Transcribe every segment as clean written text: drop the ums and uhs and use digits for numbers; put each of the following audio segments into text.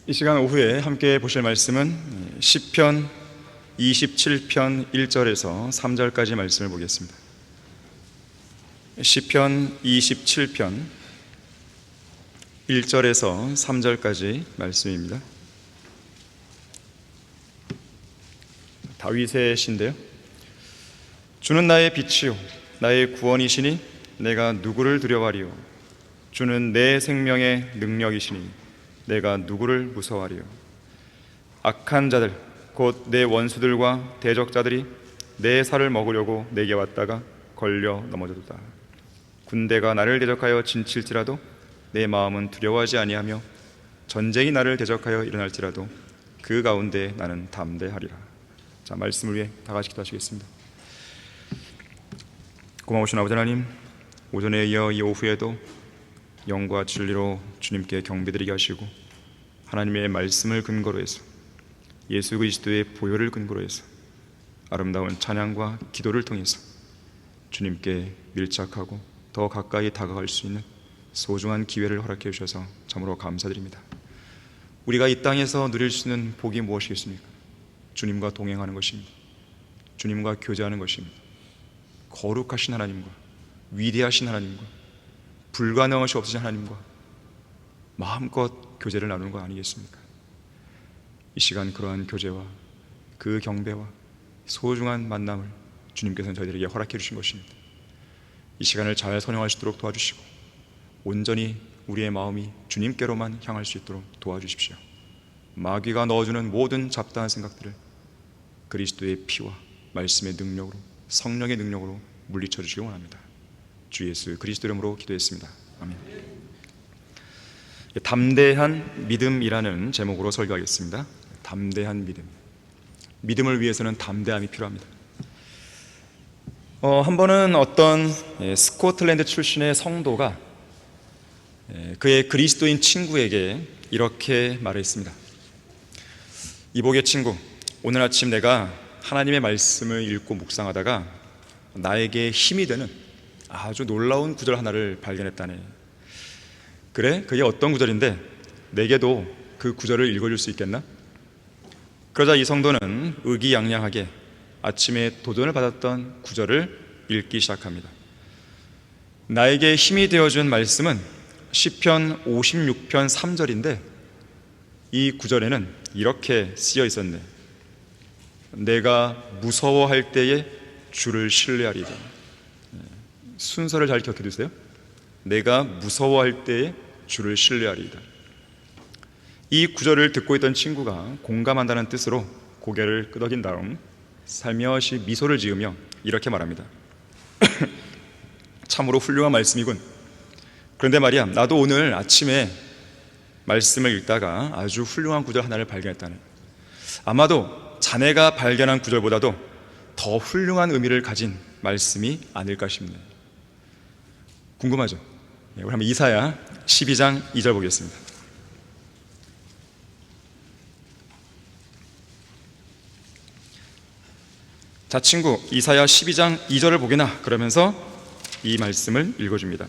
이 시간 오후에 함께 보실 말씀은 시편 27편 1절에서 3절까지 말씀을 보겠습니다. 시편 27편 1절에서 3절까지 말씀입니다. 다윗의 시인데요. 주는 나의 빛이요 나의 구원이시니 내가 누구를 두려워하리요. 주는 내 생명의 능력이시니 내가 누구를 무서워하리요. 악한 자들 곧 내 원수들과 대적자들이 내 살을 먹으려고 내게 왔다가 걸려 넘어졌다. 군대가 나를 대적하여 진칠지라도 내 마음은 두려워하지 아니하며 전쟁이 나를 대적하여 일어날지라도 그 가운데 나는 담대하리라. 자, 말씀을 위해 다 같이 기도하시겠습니다. 고마우신 아버지 하나님, 오전에 이어 이 오후에도 영과 진리로 주님께 경배드리게 하시고 하나님의 말씀을 근거로 해서 예수 그리스도의 보혈을 근거로 해서 아름다운 찬양과 기도를 통해서 주님께 밀착하고 더 가까이 다가갈 수 있는 소중한 기회를 허락해 주셔서 참으로 감사드립니다. 우리가 이 땅에서 누릴 수 있는 복이 무엇이겠습니까? 주님과 동행하는 것입니다. 주님과 교제하는 것입니다. 거룩하신 하나님과 위대하신 하나님과 불가능한 것이 없으신 하나님과 마음껏 교제를 나누는 거 아니겠습니까? 이 시간 그러한 교제와 그 경배와 소중한 만남을 주님께서는 저희들에게 허락해 주신 것입니다. 이 시간을 잘 선용할 수 있도록 도와주시고 온전히 우리의 마음이 주님께로만 향할 수 있도록 도와주십시오. 마귀가 넣어주는 모든 잡다한 생각들을 그리스도의 피와 말씀의 능력으로, 성령의 능력으로 물리쳐 주시기 원합니다. 주 예수 그리스도 이름으로 기도했습니다. 아멘. 담대한 믿음이라는 제목으로 설교하겠습니다. 담대한 믿음. 믿음을 위해서는 담대함이 필요합니다. 한 번은 어떤 스코틀랜드 출신의 성도가 그의 그리스도인 친구에게 이렇게 말했습니다. 이복의 친구, 오늘 아침 내가 하나님의 말씀을 읽고 묵상하다가 나에게 힘이 되는 아주 놀라운 구절 하나를 발견했다네. 그래? 그게 어떤 구절인데 내게도 그 구절을 읽어줄 수 있겠나? 그러자 이 성도는 의기양양하게 아침에 도전을 받았던 구절을 읽기 시작합니다. 나에게 힘이 되어준 말씀은 시편 56편 3절인데 이 구절에는 이렇게 쓰여 있었네. 내가 무서워할 때에 주를 신뢰하리다. 순서를 잘 기억해 두세요. 내가 무서워할 때에 주를 신뢰하리이다. 이 구절을 듣고 있던 친구가 공감한다는 뜻으로 고개를 끄덕인 다음 살며시 미소를 지으며 이렇게 말합니다. 참으로 훌륭한 말씀이군. 그런데 말이야, 나도 오늘 아침에 말씀을 읽다가 아주 훌륭한 구절 하나를 발견했다네. 아마도 자네가 발견한 구절보다도 더 훌륭한 의미를 가진 말씀이 아닐까 싶네. 궁금하죠? 우리 한번 이사야 12장 2절 보겠습니다. 자, 친구, 이사야 12장 2절을 보게나. 그러면서 이 말씀을 읽어줍니다.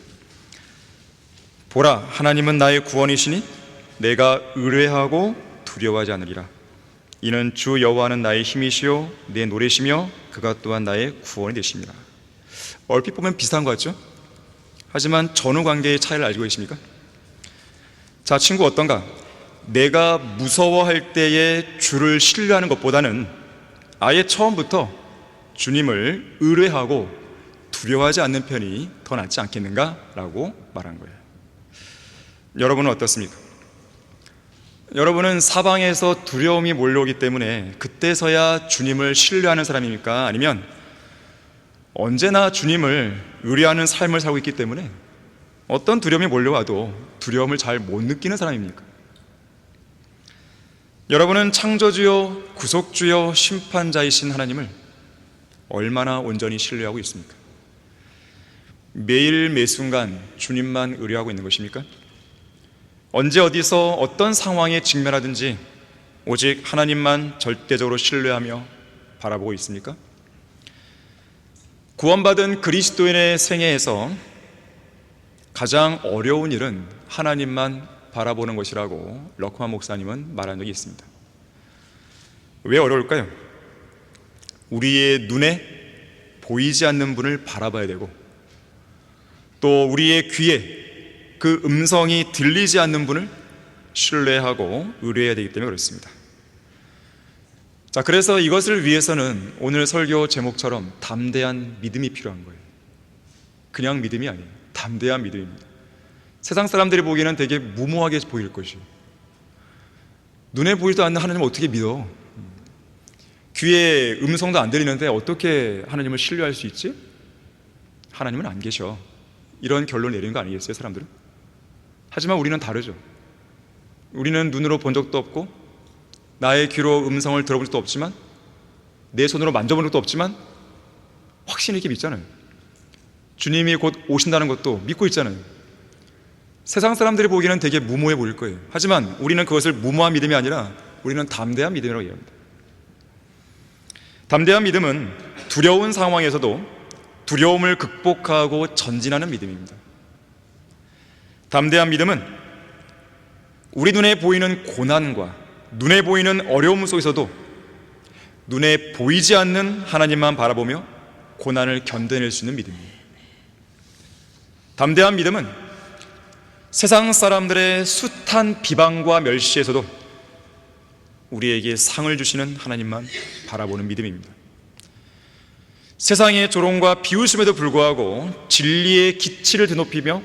보라, 하나님은 나의 구원이시니 내가 의뢰하고 두려워하지 않으리라. 이는 주 여호와는 나의 힘이시요 내 노래시며 그가 또한 나의 구원이 되십니다. 얼핏 보면 비슷한 것 같죠? 하지만 전후 관계의 차이를 알고 계십니까? 자, 친구 어떤가? 내가 무서워할 때에 주를 신뢰하는 것보다는 아예 처음부터 주님을 의뢰하고 두려워하지 않는 편이 더 낫지 않겠는가? 라고 말한 거예요. 여러분은 어떻습니까? 여러분은 사방에서 두려움이 몰려오기 때문에 그때서야 주님을 신뢰하는 사람입니까? 아니면 언제나 주님을 의뢰하는 삶을 살고 있기 때문에 어떤 두려움이 몰려와도 두려움을 잘 못 느끼는 사람입니까? 여러분은 창조주요 구속주요 심판자이신 하나님을 얼마나 온전히 신뢰하고 있습니까? 매일 매순간 주님만 의뢰하고 있는 것입니까? 언제 어디서 어떤 상황에 직면하든지 오직 하나님만 절대적으로 신뢰하며 바라보고 있습니까? 구원받은 그리스도인의 생애에서 가장 어려운 일은 하나님만 바라보는 것이라고 러크만 목사님은 말한 적이 있습니다. 왜 어려울까요? 우리의 눈에 보이지 않는 분을 바라봐야 되고, 또 우리의 귀에 그 음성이 들리지 않는 분을 신뢰하고 의뢰해야 되기 때문에 그렇습니다. 자, 그래서 이것을 위해서는 오늘 설교 제목처럼 담대한 믿음이 필요한 거예요. 그냥 믿음이 아니에요. 담대한 믿음입니다. 세상 사람들이 보기에는 되게 무모하게 보일 것이에요. 눈에 보이지도 않는 하나님을 어떻게 믿어? 귀에 음성도 안 들리는데 어떻게 하나님을 신뢰할 수 있지? 하나님은 안 계셔. 이런 결론 내리는 거 아니겠어요, 사람들은? 하지만 우리는 다르죠. 우리는 눈으로 본 적도 없고, 나의 귀로 음성을 들어본 적도 없지만, 내 손으로 만져본 적도 없지만 확신 있게 믿잖아요. 주님이 곧 오신다는 것도 믿고 있잖아요. 세상 사람들이 보기에는 되게 무모해 보일 거예요. 하지만 우리는 그것을 무모한 믿음이 아니라 우리는 담대한 믿음이라고 얘기합니다. 담대한 믿음은 두려운 상황에서도 두려움을 극복하고 전진하는 믿음입니다. 담대한 믿음은 우리 눈에 보이는 고난과 눈에 보이는 어려움 속에서도 눈에 보이지 않는 하나님만 바라보며 고난을 견뎌낼 수 있는 믿음입니다. 담대한 믿음은 세상 사람들의 숱한 비방과 멸시에서도 우리에게 상을 주시는 하나님만 바라보는 믿음입니다. 세상의 조롱과 비웃음에도 불구하고 진리의 기치를 드높이며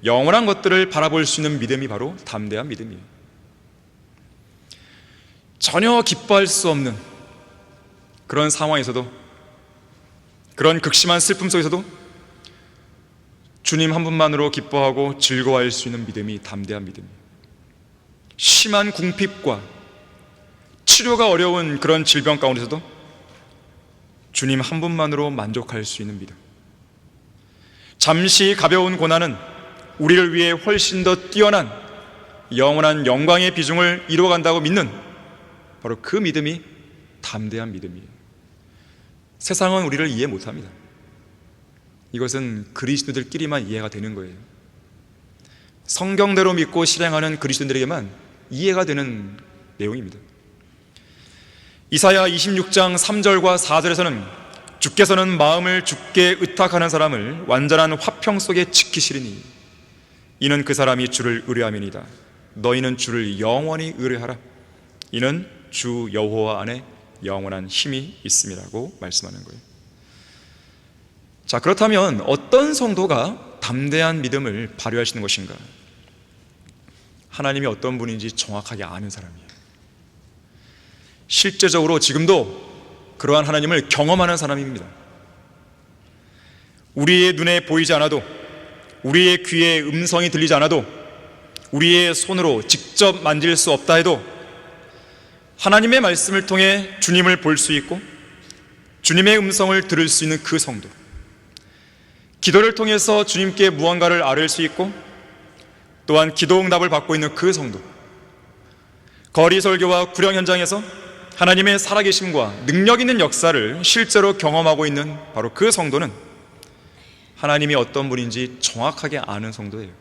영원한 것들을 바라볼 수 있는 믿음이 바로 담대한 믿음이에요. 전혀 기뻐할 수 없는 그런 상황에서도, 그런 극심한 슬픔 속에서도 주님 한 분만으로 기뻐하고 즐거워할 수 있는 믿음이 담대한 믿음이에요. 심한 궁핍과 치료가 어려운 그런 질병 가운데서도 주님 한 분만으로 만족할 수 있는 믿음. 잠시 가벼운 고난은 우리를 위해 훨씬 더 뛰어난 영원한 영광의 비중을 이루어간다고 믿는 바로 그 믿음이 담대한 믿음이에요. 세상은 우리를 이해 못합니다. 이것은 그리스도인들끼리만 이해가 되는 거예요. 성경대로 믿고 실행하는 그리스도인들에게만 이해가 되는 내용입니다. 이사야 26장 3절과 4절에서는 주께서는 마음을 주께 의탁하는 사람을 완전한 화평 속에 지키시리니 이는 그 사람이 주를 의뢰함이니이다. 너희는 주를 영원히 의뢰하라. 이는 주 여호와 안에 영원한 힘이 있음이라고 말씀하는 거예요. 자, 그렇다면 어떤 성도가 담대한 믿음을 발휘하시는 것인가? 하나님이 어떤 분인지 정확하게 아는 사람이에요. 실제적으로 지금도 그러한 하나님을 경험하는 사람입니다. 우리의 눈에 보이지 않아도, 우리의 귀에 음성이 들리지 않아도, 우리의 손으로 직접 만질 수 없다 해도 하나님의 말씀을 통해 주님을 볼 수 있고 주님의 음성을 들을 수 있는 그 성도, 기도를 통해서 주님께 무언가를 아뢰을 수 있고 또한 기도 응답을 받고 있는 그 성도, 거리 설교와 구령 현장에서 하나님의 살아계심과 능력 있는 역사를 실제로 경험하고 있는 바로 그 성도는 하나님이 어떤 분인지 정확하게 아는 성도예요.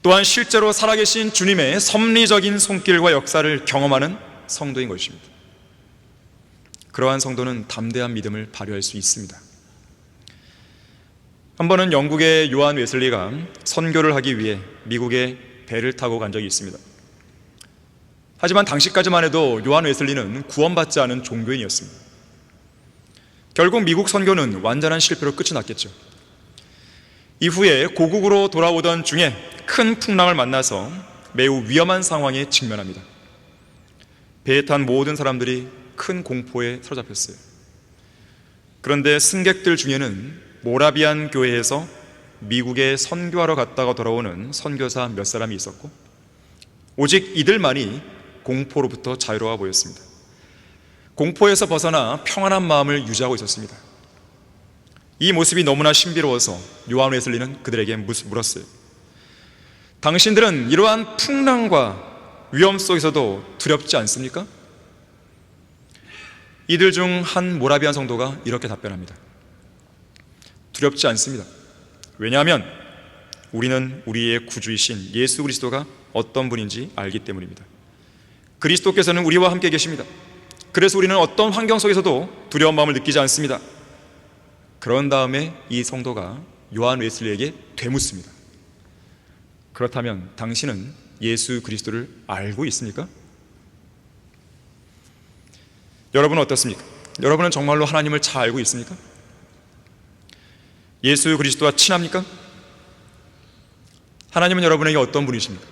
또한 실제로 살아계신 주님의 섭리적인 손길과 역사를 경험하는 성도인 것입니다. 그러한 성도는 담대한 믿음을 발휘할 수 있습니다. 한 번은 영국의 요한 웨슬리가 선교를 하기 위해 미국에 배를 타고 간 적이 있습니다. 하지만 당시까지만 해도 요한 웨슬리는 구원받지 않은 종교인이었습니다. 결국 미국 선교는 완전한 실패로 끝이 났겠죠. 이후에 고국으로 돌아오던 중에 큰 풍랑을 만나서 매우 위험한 상황에 직면합니다. 배에 탄 모든 사람들이 큰 공포에 사로잡혔어요. 그런데 승객들 중에는 모라비안 교회에서 미국에 선교하러 갔다가 돌아오는 선교사 몇 사람이 있었고 오직 이들만이 공포로부터 자유로워 보였습니다. 공포에서 벗어나 평안한 마음을 유지하고 있었습니다. 이 모습이 너무나 신비로워서 요한 웨슬리는 그들에게 물었어요. 당신들은 이러한 풍랑과 위험 속에서도 두렵지 않습니까? 이들 중 한 모라비안 성도가 이렇게 답변합니다. 두렵지 않습니다. 왜냐하면 우리는 우리의 구주이신 예수 그리스도가 어떤 분인지 알기 때문입니다. 그리스도께서는 우리와 함께 계십니다. 그래서 우리는 어떤 환경 속에서도 두려운 마음을 느끼지 않습니다. 그런 다음에 이 성도가 요한 웨슬리에게 되묻습니다. 그렇다면 당신은 예수 그리스도를 알고 있습니까? 여러분은 어떻습니까? 여러분은 정말로 하나님을 잘 알고 있습니까? 예수 그리스도와 친합니까? 하나님은 여러분에게 어떤 분이십니까?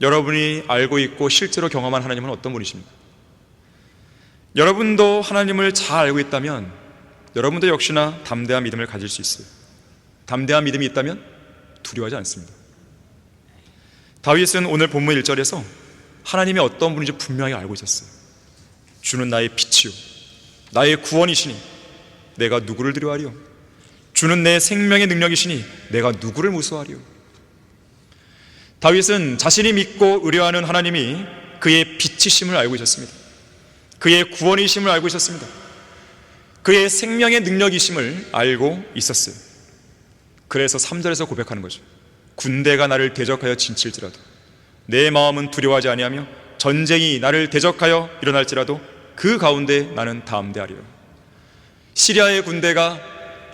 여러분이 알고 있고 실제로 경험한 하나님은 어떤 분이십니까? 여러분도 하나님을 잘 알고 있다면 여러분도 역시나 담대한 믿음을 가질 수 있어요. 담대한 믿음이 있다면 두려워하지 않습니다. 다윗은 오늘 본문 1절에서 하나님이 어떤 분인지 분명히 알고 있었어요. 주는 나의 빛이요 나의 구원이시니 내가 누구를 두려워하리요? 주는 내 생명의 능력이시니 내가 누구를 무서워하리요? 다윗은 자신이 믿고 의뢰하는 하나님이 그의 빛이심을 알고 있었습니다. 그의 구원이심을 알고 있었습니다. 그의 생명의 능력이심을 알고 있었어요. 그래서 3절에서 고백하는 거죠. 군대가 나를 대적하여 진칠지라도 내 마음은 두려워하지 아니하며 전쟁이 나를 대적하여 일어날지라도 그 가운데 나는 담대하리라. 시리아의 군대가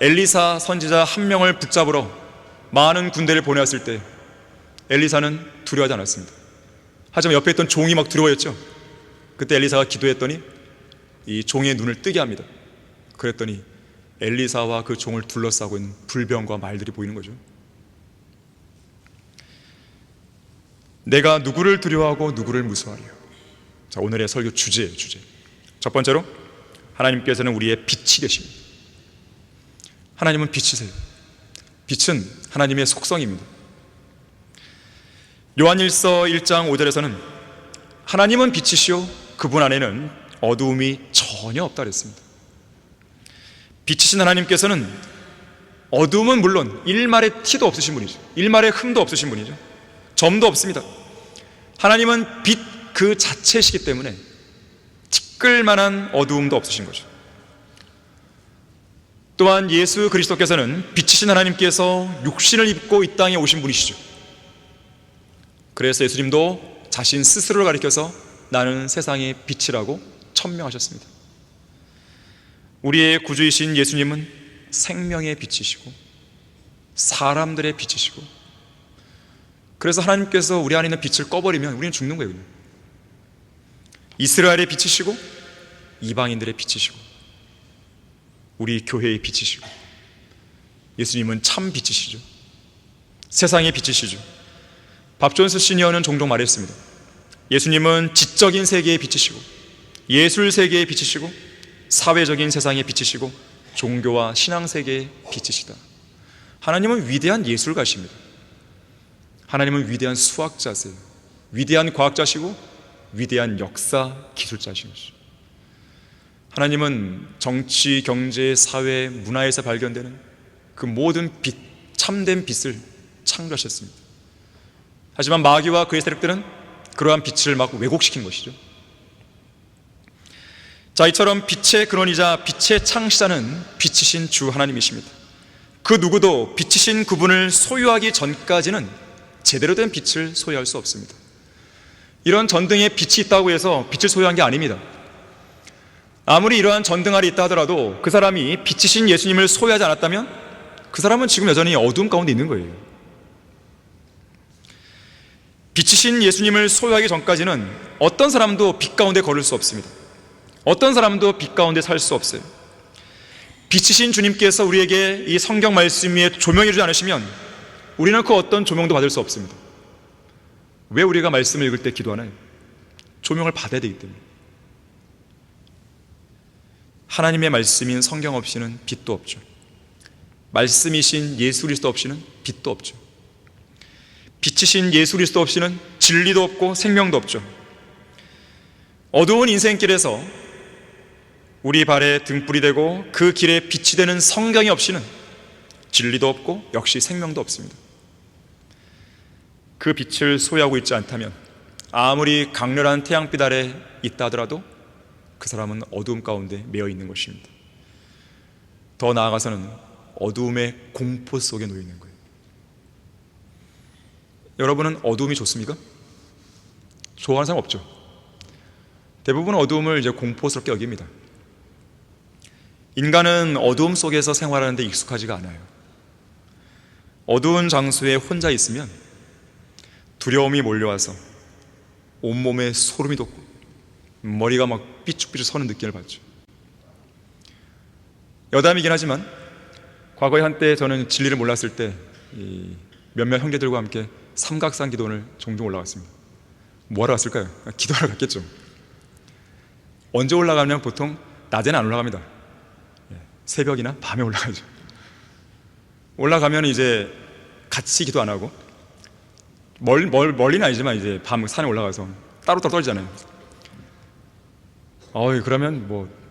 엘리사 선지자 한 명을 붙잡으러 많은 군대를 보내었을 때 엘리사는 두려워하지 않았습니다. 하지만 옆에 있던 종이 막 두려워했죠. 그때 엘리사가 기도했더니 이 종의 눈을 뜨게 합니다. 그랬더니 엘리사와 그 종을 둘러싸고 있는 불병과 말들이 보이는 거죠. 내가 누구를 두려워하고 누구를 무서워하리요? 자, 오늘의 설교 주제예요. 주제. 첫 번째로 하나님께서는 우리의 빛이 되십니다. 하나님은 빛이세요. 빛은 하나님의 속성입니다. 요한일서 1장 5절에서는 하나님은 빛이시오 그분 안에는 어두움이 전혀 없다 그랬습니다. 빛이신 하나님께서는 어두움은 물론 일말의 티도 없으신 분이죠. 일말의 흠도 없으신 분이죠. 점도 없습니다. 하나님은 빛 그 자체이시기 때문에 티끌만한 어두움도 없으신 거죠. 또한 예수 그리스도께서는 빛이신 하나님께서 육신을 입고 이 땅에 오신 분이시죠. 그래서 예수님도 자신 스스로를 가리켜서 나는 세상의 빛이라고 천명하셨습니다. 우리의 구주이신 예수님은 생명의 빛이시고 사람들의 빛이시고, 그래서 하나님께서 우리 안에 있는 빛을 꺼버리면 우리는 죽는 거예요. 그냥. 이스라엘의 빛이시고 이방인들의 빛이시고 우리 교회의 빛이시고 예수님은 참 빛이시죠. 세상의 빛이시죠. 밥 존스 시니어는 종종 말했습니다. 예수님은 지적인 세계의 빛이시고 예술 세계의 빛이시고 사회적인 세상의 빛이시고 종교와 신앙 세계의 빛이시다. 하나님은 위대한 예술가십니다. 하나님은 위대한 수학자세요. 위대한 과학자시고 위대한 역사 기술자신 것이죠. 하나님은 정치, 경제, 사회, 문화에서 발견되는 그 모든 빛, 참된 빛을 창조하셨습니다. 하지만 마귀와 그의 세력들은 그러한 빛을 막 왜곡시킨 것이죠. 자, 이처럼 빛의 근원이자 빛의 창시자는 빛이신 주 하나님이십니다. 그 누구도 빛이신 그분을 소유하기 전까지는 제대로 된 빛을 소유할 수 없습니다. 이런 전등에 빛이 있다고 해서 빛을 소유한 게 아닙니다. 아무리 이러한 전등알이 있다 하더라도 그 사람이 빛이신 예수님을 소유하지 않았다면 그 사람은 지금 여전히 어두움 가운데 있는 거예요. 빛이신 예수님을 소유하기 전까지는 어떤 사람도 빛 가운데 걸을 수 없습니다. 어떤 사람도 빛 가운데 살 수 없어요. 빛이신 주님께서 우리에게 이 성경 말씀 위에 조명해 주지 않으시면 우리는 그 어떤 조명도 받을 수 없습니다. 왜 우리가 말씀을 읽을 때 기도하나요? 조명을 받아야 되기 때문에. 하나님의 말씀인 성경 없이는 빛도 없죠. 말씀이신 예수 그리스도 없이는 빛도 없죠. 빛이신 예수 그리스도 없이는 진리도 없고 생명도 없죠. 어두운 인생길에서 우리 발에 등불이 되고 그 길에 빛이 되는 성경이 없이는 진리도 없고 역시 생명도 없습니다. 그 빛을 소유하고 있지 않다면 아무리 강렬한 태양빛 아래 있다 하더라도 그 사람은 어두움 가운데 매여 있는 것입니다. 더 나아가서는 어두움의 공포 속에 놓여 있는 거예요. 여러분은 어두움이 좋습니까? 좋아하는 사람 없죠. 대부분 어두움을 이제 공포스럽게 여깁니다. 인간은 어두움 속에서 생활하는 데 익숙하지가 않아요. 어두운 장소에 혼자 있으면 두려움이 몰려와서 온몸에 소름이 돋고 머리가 막 삐죽삐죽 서는 느낌을 받죠. 여담이긴 하지만 과거에 한때 저는 진리를 몰랐을 때 몇몇 형제들과 함께 삼각산 기도원을 종종 올라갔습니다. 뭐하러 갔을까요? 기도하러 갔겠죠. 언제 올라가면 보통 낮에는 안 올라갑니다. 새벽이나 밤에 올라가죠. 올라가면 이제 같이 기도 안 하고 멀리는 아니지만 이제 밤 산에 올라가서 따로따로 떨잖아요. 그러면 뭐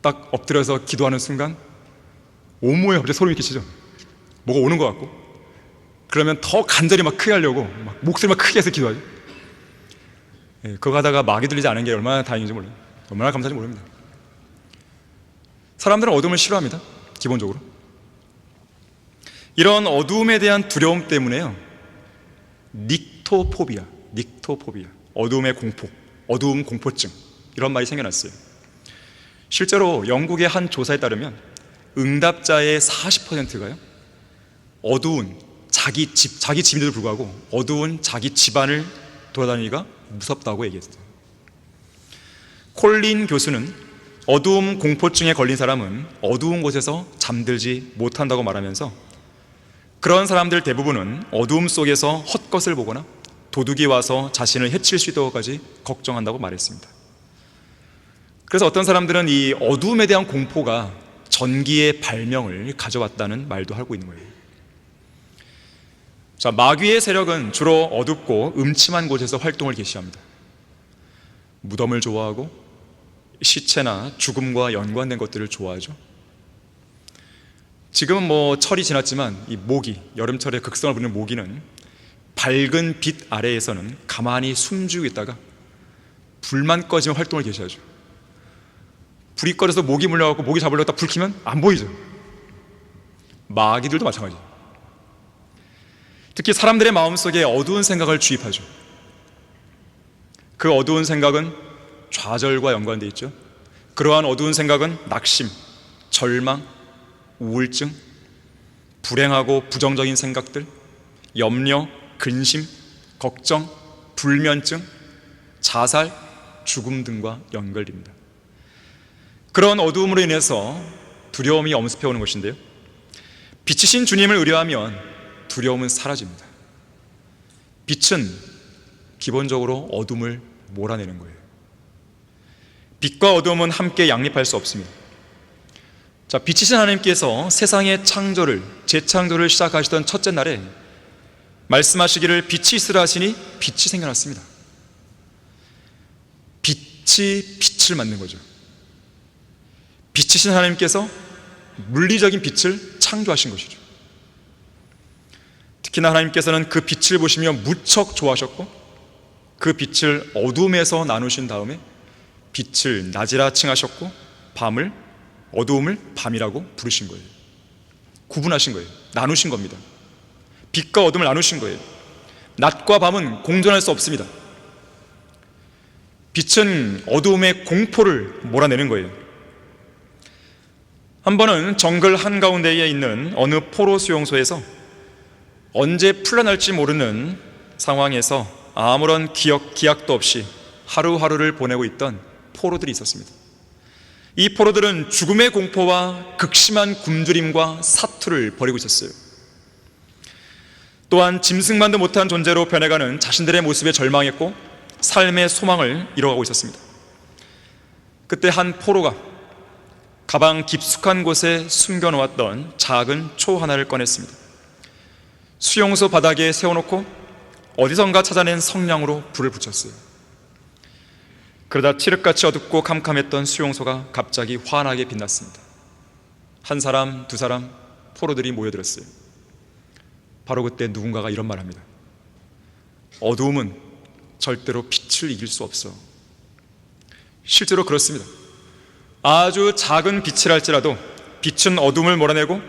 딱 엎드려서 기도하는 순간 온몸에 갑자기 소름이 끼치죠. 뭐가 오는 것 같고, 그러면 더 간절히 막 크게 하려고 막 목소리 막 크게 해서 기도하죠. 그거 하다가 막이 들리지 않은 게 얼마나 다행인지 몰라요. 얼마나 감사한지 모릅니다. 사람들은 어둠을 싫어합니다. 기본적으로. 이런 어두움에 대한 두려움 때문에요, 닉토포비아, 어두움의 공포, 어두움 공포증, 이런 말이 생겨났어요. 실제로 영국의 한 조사에 따르면 응답자의 40%가요 어두운 자기 집인데도 불구하고 어두운 자기 집안을 돌아다니기가 무섭다고 얘기했어요. 콜린 교수는 어두움 공포증에 걸린 사람은 어두운 곳에서 잠들지 못한다고 말하면서, 그런 사람들 대부분은 어두움 속에서 헛것을 보거나 도둑이 와서 자신을 해칠 수 있다고까지 걱정한다고 말했습니다. 그래서 어떤 사람들은 이 어두움에 대한 공포가 전기의 발명을 가져왔다는 말도 하고 있는 거예요. 자, 마귀의 세력은 주로 어둡고 음침한 곳에서 활동을 개시합니다. 무덤을 좋아하고 시체나 죽음과 연관된 것들을 좋아하죠. 지금은 뭐 철이 지났지만 이 모기, 여름철에 극성을 부리는 모기는 밝은 빛 아래에서는 가만히 숨죽이고 있다가 불만 꺼지면 활동을 개시하죠. 불이 꺼져서 모기 물려갖고 모기 잡으려고 딱 불 켜면 안 보이죠. 마귀들도 마찬가지예요. 특히 사람들의 마음속에 어두운 생각을 주입하죠. 그 어두운 생각은 좌절과 연관되어 있죠. 그러한 어두운 생각은 낙심, 절망, 우울증, 불행하고 부정적인 생각들, 염려, 근심, 걱정, 불면증, 자살, 죽음 등과 연결됩니다. 그런 어두움으로 인해서 두려움이 엄습해 오는 것인데요, 빛이신 주님을 의뢰하면 두려움은 사라집니다. 빛은 기본적으로 어둠을 몰아내는 거예요. 빛과 어둠은 함께 양립할 수 없습니다. 자, 빛이신 하나님께서 세상의 창조를, 재창조를 시작하시던 첫째 날에 말씀하시기를 빛이 있으라 하시니 빛이 생겨났습니다. 빛이 빛을 만든 거죠. 빛이신 하나님께서 물리적인 빛을 창조하신 것이죠. 특히나 하나님께서는 그 빛을 보시며 무척 좋아하셨고, 그 빛을 어둠에서 나누신 다음에 빛을 낮이라 칭하셨고 밤을, 어두움을 밤이라고 부르신 거예요. 구분하신 거예요. 나누신 겁니다. 빛과 어둠을 나누신 거예요. 낮과 밤은 공존할 수 없습니다. 빛은 어두움의 공포를 몰아내는 거예요. 한 번은 정글 한가운데에 있는 어느 포로 수용소에서 언제 풀려날지 모르는 상황에서 아무런 기약도 없이 하루하루를 보내고 있던 포로들이 있었습니다. 이 포로들은 죽음의 공포와 극심한 굶주림과 사투를 벌이고 있었어요. 또한 짐승만도 못한 존재로 변해가는 자신들의 모습에 절망했고 삶의 소망을 잃어가고 있었습니다. 그때 한 포로가 가방 깊숙한 곳에 숨겨놓았던 작은 초 하나를 꺼냈습니다. 수용소 바닥에 세워놓고 어디선가 찾아낸 성냥으로 불을 붙였어요. 그러다 칠흑같이 어둡고 캄캄했던 수용소가 갑자기 환하게 빛났습니다. 한 사람, 두 사람, 포로들이 모여들었어요. 바로 그때 누군가가 이런 말을 합니다. 어두움은 절대로 빛을 이길 수 없어. 실제로 그렇습니다. 아주 작은 빛이랄지라도 빛은 어둠을 몰아내고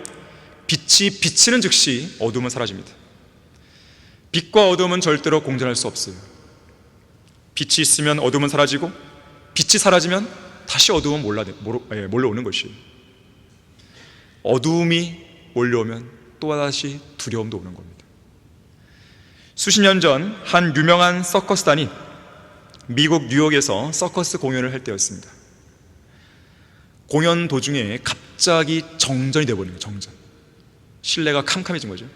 빛이 비치는 즉시 어둠은 사라집니다. 빛과 어둠은 절대로 공존할 수 없어요. 빛이 있으면 어둠은 사라지고, 빛이 사라지면 다시 어둠은 몰려오는 것이에요. 어둠이 몰려오면 또다시 두려움도 오는 겁니다. 수십 년 전 한 유명한 서커스단이 미국 뉴욕에서 서커스 공연을 할 때였습니다. 공연 도중에 갑자기 정전이 되어버린 거예요. 정전. 실내가 캄캄해진 거죠.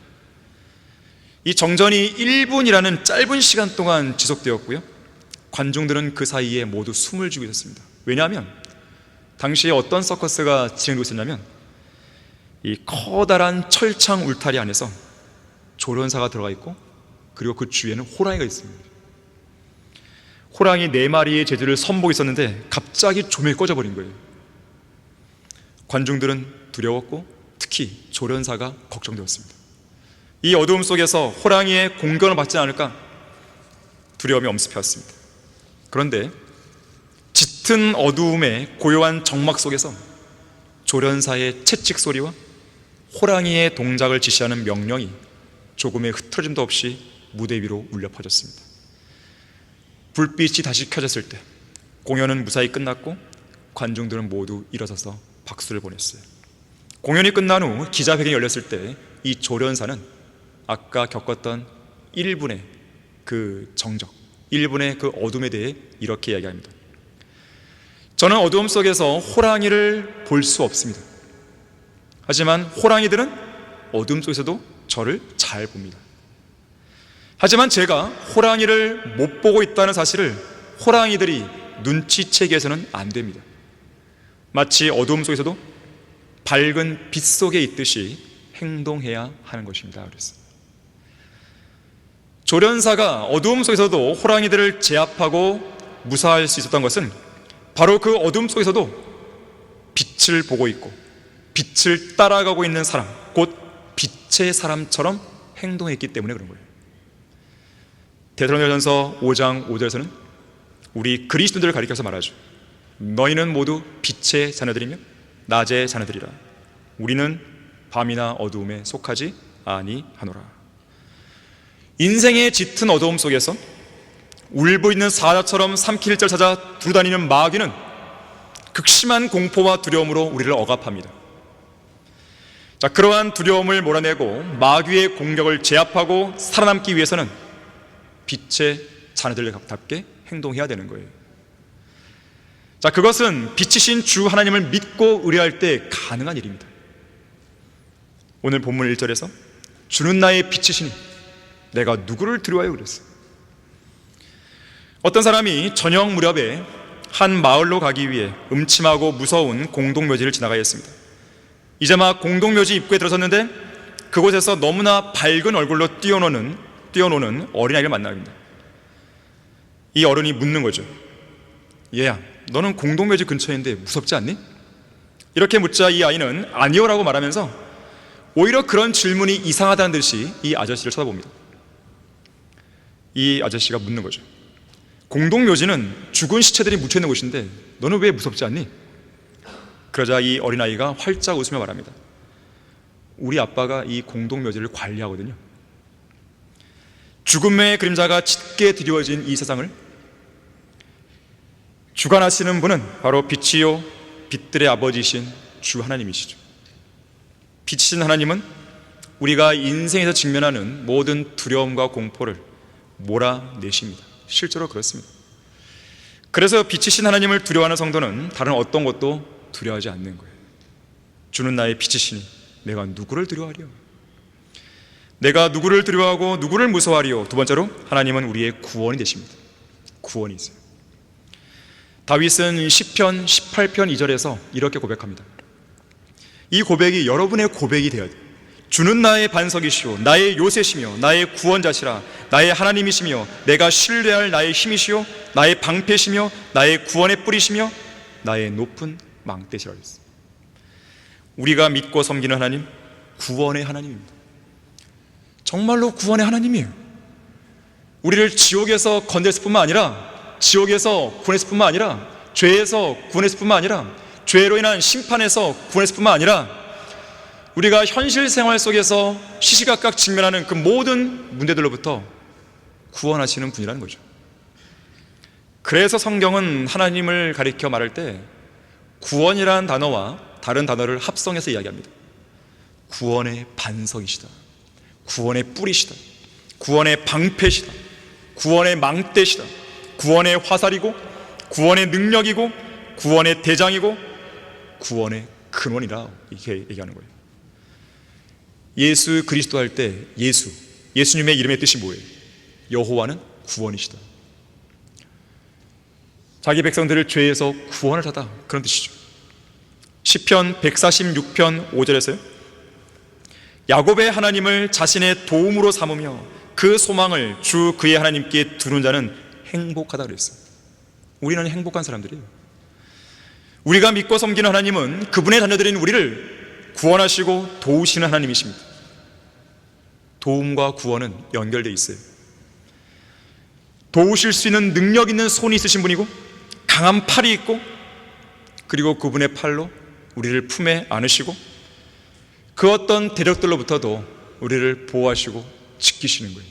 이 정전이 1분이라는 짧은 시간 동안 지속되었고요, 관중들은 그 사이에 모두 숨을 쉬고 있었습니다. 왜냐하면 당시에 어떤 서커스가 진행되고 있었냐면, 이 커다란 철창 울타리 안에서 조련사가 들어가 있고, 그리고 그 주위에는 호랑이가 있습니다. 호랑이 4마리의 제주를 선보고 있었는데 갑자기 조명이 꺼져버린 거예요. 관중들은 두려웠고, 특히 조련사가 걱정되었습니다. 이 어두움 속에서 호랑이의 공격을 받지 않을까 두려움이 엄습해왔습니다. 그런데 짙은 어두움의 고요한 정막 속에서 조련사의 채찍 소리와 호랑이의 동작을 지시하는 명령이 조금의 흐트러짐도 없이 무대 위로 울려 퍼졌습니다. 불빛이 다시 켜졌을 때 공연은 무사히 끝났고, 관중들은 모두 일어서서 박수를 보냈어요. 공연이 끝난 후 기자회견이 열렸을 때 이 조련사는 아까 겪었던 1분의 그 정적, 1분의 그 어둠에 대해 이렇게 이야기합니다. 저는 어두움 속에서 호랑이를 볼 수 없습니다. 하지만 호랑이들은 어둠 속에서도 저를 잘 봅니다. 하지만 제가 호랑이를 못 보고 있다는 사실을 호랑이들이 눈치채게 해서는 안 됩니다. 마치 어두움 속에서도 밝은 빛 속에 있듯이 행동해야 하는 것입니다. 그랬어요. 조련사가 어두움 속에서도 호랑이들을 제압하고 무사할 수 있었던 것은 바로 그 어둠 속에서도 빛을 보고 있고 빛을 따라가고 있는 사람, 곧 빛의 사람처럼 행동했기 때문에 그런 거예요. 데살로니가전서 5장 5절에서는 우리 그리스도인들을 가리켜서 말하죠. 너희는 모두 빛의 자녀들이며 낮의 자녀들이라. 우리는 밤이나 어두움에 속하지 아니하노라. 인생의 짙은 어두움 속에서 울고 있는 사자처럼 삼킬 자를 찾아 두루다니는 마귀는 극심한 공포와 두려움으로 우리를 억압합니다. 자, 그러한 두려움을 몰아내고 마귀의 공격을 제압하고 살아남기 위해서는 빛의 자녀들답게 행동해야 되는 거예요. 자, 그것은 빛이신 주 하나님을 믿고 의뢰할 때 가능한 일입니다. 오늘 본문 1절에서 주는 나의 빛이시니 내가 누구를 두려워하여 그랬어요. 어떤 사람이 저녁 무렵에 한 마을로 가기 위해 음침하고 무서운 공동묘지를 지나가야 했습니다. 이제 막 공동묘지 입구에 들어섰는데 그곳에서 너무나 밝은 얼굴로 뛰어노는 어린아이를 만납니다. 이 어른이 묻는 거죠. 얘야, 너는 공동묘지 근처인데 무섭지 않니? 이렇게 묻자 이 아이는 아니요 라고 말하면서 오히려 그런 질문이 이상하다는 듯이 이 아저씨를 쳐다봅니다. 이 아저씨가 묻는 거죠. 공동묘지는 죽은 시체들이 묻혀있는 곳인데 너는 왜 무섭지 않니? 그러자 이 어린아이가 활짝 웃으며 말합니다. 우리 아빠가 이 공동묘지를 관리하거든요. 죽음의 그림자가 짙게 드리워진 이 세상을 주관하시는 분은 바로 빛이요 빛들의 아버지이신 주 하나님이시죠. 빛이신 하나님은 우리가 인생에서 직면하는 모든 두려움과 공포를 몰아내십니다. 실제로 그렇습니다. 그래서 빛이신 하나님을 두려워하는 성도는 다른 어떤 것도 두려워하지 않는 거예요. 주는 나의 빛이시니 내가 누구를 두려워하리요? 내가 누구를 두려워하고 누구를 무서워하리요? 두 번째로 하나님은 우리의 구원이 되십니다. 구원이 있어요. 다윗은 시편 18편 2절에서 이렇게 고백합니다. 이 고백이 여러분의 고백이 되어야 돼요. 주는 나의 반석이시오 나의 요새시며 나의 구원자시라. 나의 하나님이시며 내가 신뢰할 나의 힘이시오 나의 방패시며 나의 구원의 뿌리시며 나의 높은 망대시라 했어요. 우리가 믿고 섬기는 하나님, 구원의 하나님입니다. 정말로 구원의 하나님이에요. 우리를 지옥에서 건졌을 뿐만 아니라 지옥에서 구원했을 뿐만 아니라 죄에서 구원했을 뿐만 아니라 죄로 인한 심판에서 구원했을 뿐만 아니라 우리가 현실 생활 속에서 시시각각 직면하는 그 모든 문제들로부터 구원하시는 분이라는 거죠. 그래서 성경은 하나님을 가리켜 말할 때 구원이라는 단어와 다른 단어를 합성해서 이야기합니다. 구원의 반석이시다, 구원의 뿌리시다, 구원의 방패시다, 구원의 망대시다, 구원의 화살이고, 구원의 능력이고, 구원의 대장이고, 구원의 근원이라 이렇게 얘기하는 거예요. 예수 그리스도 할 때 예수님의 이름의 뜻이 뭐예요? 여호와는 구원이시다. 자기 백성들을 죄에서 구원을 하다, 그런 뜻이죠. 시편 146편 5절에서요, 야곱의 하나님을 자신의 도움으로 삼으며 그 소망을 주 그의 하나님께 두는 자는 행복하다 그랬어요. 우리는 행복한 사람들이에요. 우리가 믿고 섬기는 하나님은 그분의 자녀들인 우리를 구원하시고 도우시는 하나님이십니다. 도움과 구원은 연결되어 있어요. 도우실 수 있는 능력 있는 손이 있으신 분이고, 강한 팔이 있고, 그리고 그분의 팔로 우리를 품에 안으시고 그 어떤 대적들로부터도 우리를 보호하시고 지키시는 거예요.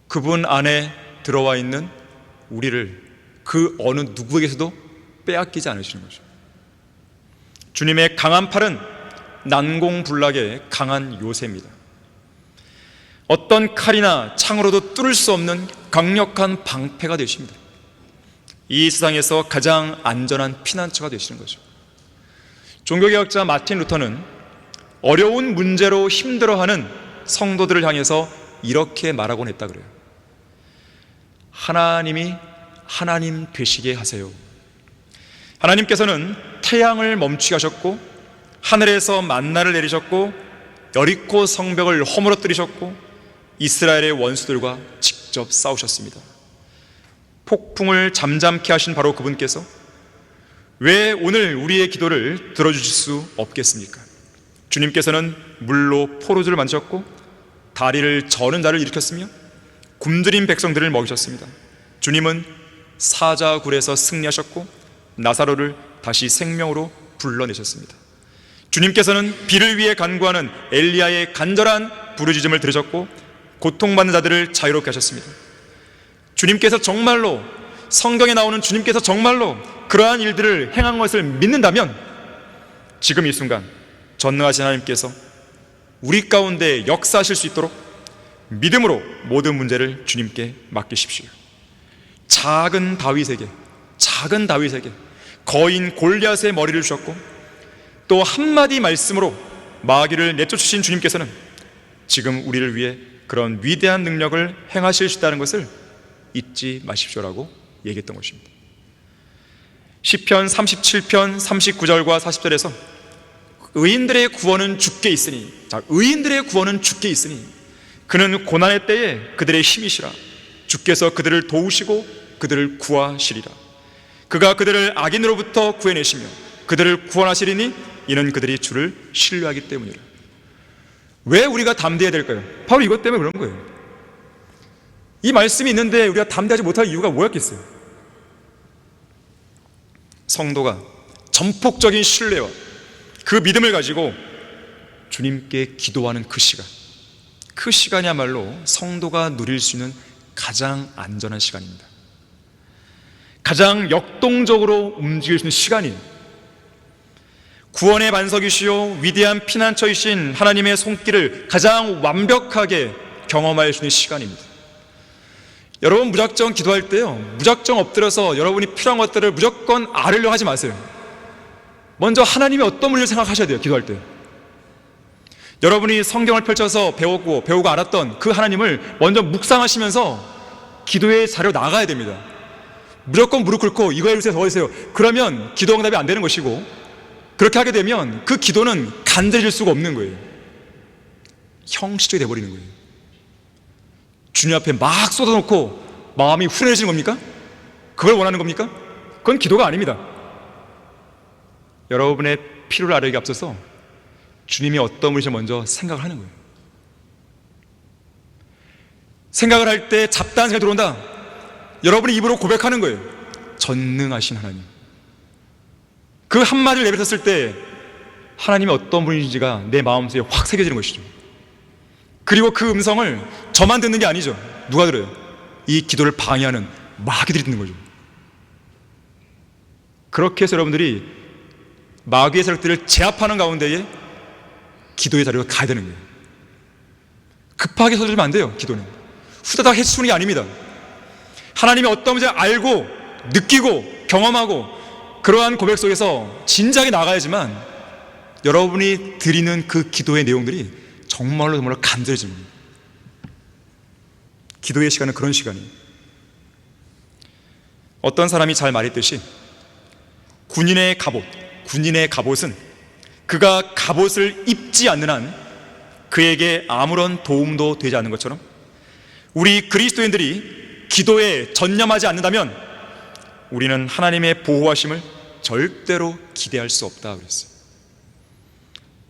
그분 안에 들어와 있는 우리를 그 어느 누구에게서도 빼앗기지 않으시는 거죠. 주님의 강한 팔은 난공불락의 강한 요새입니다. 어떤 칼이나 창으로도 뚫을 수 없는 강력한 방패가 되십니다. 이 세상에서 가장 안전한 피난처가 되시는 거죠. 종교개혁자 마틴 루터는 어려운 문제로 힘들어하는 성도들을 향해서 이렇게 말하곤 했다 그래요. 하나님이 하나님 되시게 하세요. 하나님께서는 태양을 멈추게 하셨고, 하늘에서 만나를 내리셨고, 여리코 성벽을 허물어뜨리셨고, 이스라엘의 원수들과 직접 싸우셨습니다. 폭풍을 잠잠케 하신 바로 그분께서 왜 오늘 우리의 기도를 들어주실 수 없겠습니까? 주님께서는 물로 포도주를 만드셨고, 다리를 저는 자를 일으켰으며, 굶주린 백성들을 먹이셨습니다. 주님은 사자굴에서 승리하셨고, 나사로를 다시 생명으로 불러내셨습니다. 주님께서는 비를 위해 간구하는 엘리야의 간절한 부르짖음을 들으셨고, 고통받는 자들을 자유롭게 하셨습니다. 주님께서 정말로, 성경에 나오는 주님께서 정말로 그러한 일들을 행한 것을 믿는다면 지금 이 순간 전능하신 하나님께서 우리 가운데 역사하실 수 있도록 믿음으로 모든 문제를 주님께 맡기십시오. 작은 다윗에게 거인 골리앗의 머리를 주셨고, 또 한마디 말씀으로 마귀를 내쫓으신 주님께서는 지금 우리를 위해 그런 위대한 능력을 행하실 수 있다는 것을 잊지 마십시오라고 얘기했던 것입니다. 시편 37편 39절과 40절에서 의인들의 구원은 주께 있으니, 의인들의 구원은 주께 있으니 그는 고난의 때에 그들의 힘이시라. 주께서 그들을 도우시고 그들을 구하시리라. 그가 그들을 악인으로부터 구해내시며 그들을 구원하시리니 이는 그들이 주를 신뢰하기 때문이라. 왜 우리가 담대해야 될까요? 바로 이것 때문에 그런 거예요. 이 말씀이 있는데 우리가 담대하지 못할 이유가 뭐였겠어요? 성도가 전폭적인 신뢰와 그 믿음을 가지고 주님께 기도하는 그 시간이야말로 성도가 누릴 수 있는 가장 안전한 시간입니다. 가장 역동적으로 움직일 수 있는 시간이에요. 구원의 반석이시요 위대한 피난처이신 하나님의 손길을 가장 완벽하게 경험할 수 있는 시간입니다. 여러분, 무작정 기도할 때요, 무작정 엎드려서 여러분이 필요한 것들을 무조건 아뢰려 하지 마세요. 먼저 하나님이 어떤 분을 생각하셔야 돼요. 기도할 때 여러분이 성경을 펼쳐서 배우고 알았던 그 하나님을 먼저 묵상하시면서 기도의 자리로 나가야 됩니다. 무조건 무릎 꿇고 이거 해주세요 저거 해주세요 그러면 기도 응답이 안 되는 것이고, 그렇게 하게 되면 그 기도는 간절해질 수가 없는 거예요. 형식적이 돼버리는 거예요. 주님 앞에 막 쏟아놓고 마음이 후련해지는 겁니까? 그걸 원하는 겁니까? 그건 기도가 아닙니다. 여러분의 필요를 아뢰기 앞서서 주님이 어떤 분이신지 먼저 생각을 하는 거예요. 생각을 할 때 잡다한 생각이 들어온다. 여러분이 입으로 고백하는 거예요. 전능하신 하나님. 그 한마디를 내뱉었을 때 하나님이 어떤 분이신지가 내 마음속에 확 새겨지는 것이죠. 그리고 그 음성을 저만 듣는 게 아니죠. 누가 들어요? 이 기도를 방해하는 마귀들이 듣는 거죠. 그렇게 해서 여러분들이 마귀의 세력들을 제압하는 가운데에 기도의 자리로 가야 되는 거예요. 급하게 서두르면 안 돼요. 기도는 후다닥 해치우는 게 아닙니다. 하나님이 어떤 문제를 알고 느끼고 경험하고 그러한 고백 속에서 진작에 나가야지만 여러분이 드리는 그 기도의 내용들이 정말로 간절해집니다. 기도의 시간은 그런 시간이에요. 어떤 사람이 잘 말했듯이 군인의 갑옷은 그가 갑옷을 입지 않는 한 그에게 아무런 도움도 되지 않는 것처럼 우리 그리스도인들이 기도에 전념하지 않는다면 우리는 하나님의 보호하심을 절대로 기대할 수 없다 그랬어요.